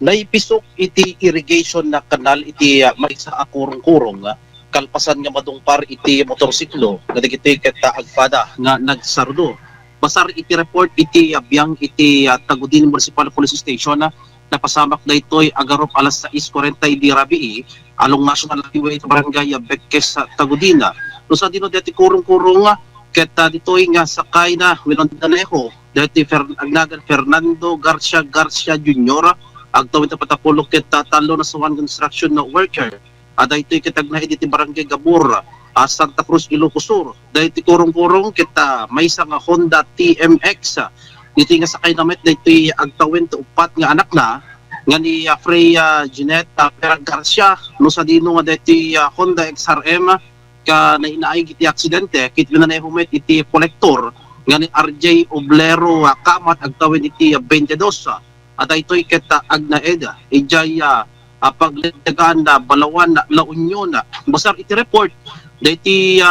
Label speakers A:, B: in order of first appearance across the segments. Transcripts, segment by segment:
A: naipisok iti irrigation na kanal iti maisa a kurong-kurong kalpasan nga madungpar iti motorsiklo nga dagiti ket agpada nga nagsardo. Basar iti report iti abiyang iti Tagudin Municipal Police Station napasamak daytoy agarop alas 6:40 di rabii along National Highway sa Barangay Bekkes sa Tagudin. No sa dino deti kurong-kurong ket ditoy nga sakay na Wilon Danejo deti Agnagan Fernando Garcia Jr. agtawid ta patapulok ket talo na sa one construction na worker. Daytoy ket agnaid iti Barangay Gabur, Santa Cruz, Ilocos Sur. Daytoy kurong-kurong ket may nga Honda TMX. Dito nga sakay namet daytoy agtawid ta upat nga anak na nga ni Freya Ginetta Pera Garcia no sa dino nga daytoy Honda XRM ka nainaay iti aksidente ket minanehumet iti kolektor nga ni RJ Oblero Kamat agtawid iti 22. At ito'y ket agnaed ijay pagledagan na Balawan na La Union. Basar iti report dati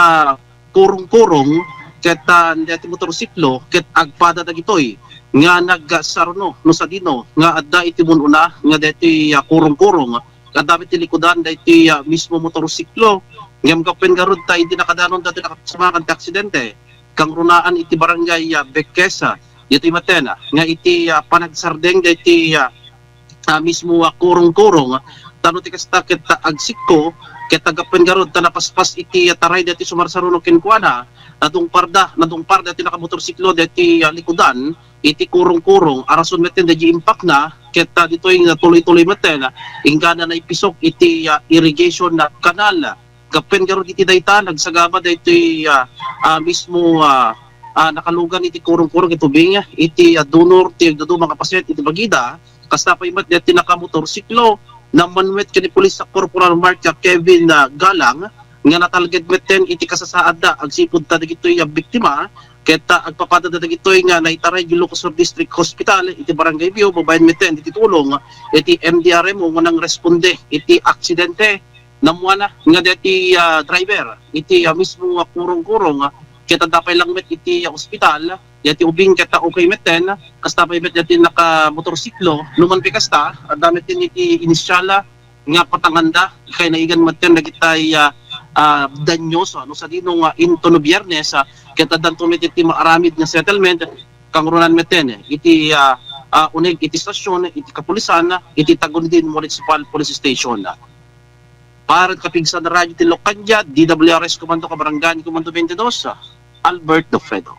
A: kurong-kurong ket dati motorsiklo ket agpada dagitoy nga nagsarno no sa dino nga adda iti mununa nga dati kurong-kurong kadami ti likodan dati mismo motorsiklo ngem gapen garud ta idi nakadanon dati nakasamakan ti aksidente kang runaan iti Barangay Bekkes. Iti matena nga iti panagsardeng dati mismo kurong-kurong tano ti kasta ket agsikko ket agapen garod ta napaspas iti taray dati sumarsaruno kenkuana nadungpar dati nakamotorsiklo dati likudan iti kurong-kurong arason meten dati impact na ket ditoy tuloy-tuloy meten ingkana na ipisok iti irrigation na kanal gapen garod iti dayta nagsagaba dati mismo nakalugan iti kurong-kurong itubing iti donor ti agdudu mga pasyente iti bagida kasta pa imat dati nakamotorsiklo na manwet kani pulis sa Corporal Mark Kevin Galang nga natalged meten iti kasasaad da agsipud ta dagitoy biktima ket agpapada da dagitoy nga naitaray Ilocos Sur District Hospital iti Barangay Bio babayen meten iti tulong iti MDRM nga nang responde iti aksidente namuana nga dati driver iti mismo kurong-kurong kita dapay lang met iti ospital yati ubing kita okay meten kasta pa met yati naka motorsiklo luman pikasta damit din iti inisyala nga patanganda kay naigan meten dagitay danyoso no sa dino nga into no Biyernes kita danto met iti maaramid nga settlement kang runan meten iti unig iti stasyon iti kapulisan iti Tagudin Municipal Police Station. Para kapigsa na radyo ti Lokanja, DWRS Komando Kabaranggan Komando 22, Albert Dofredo.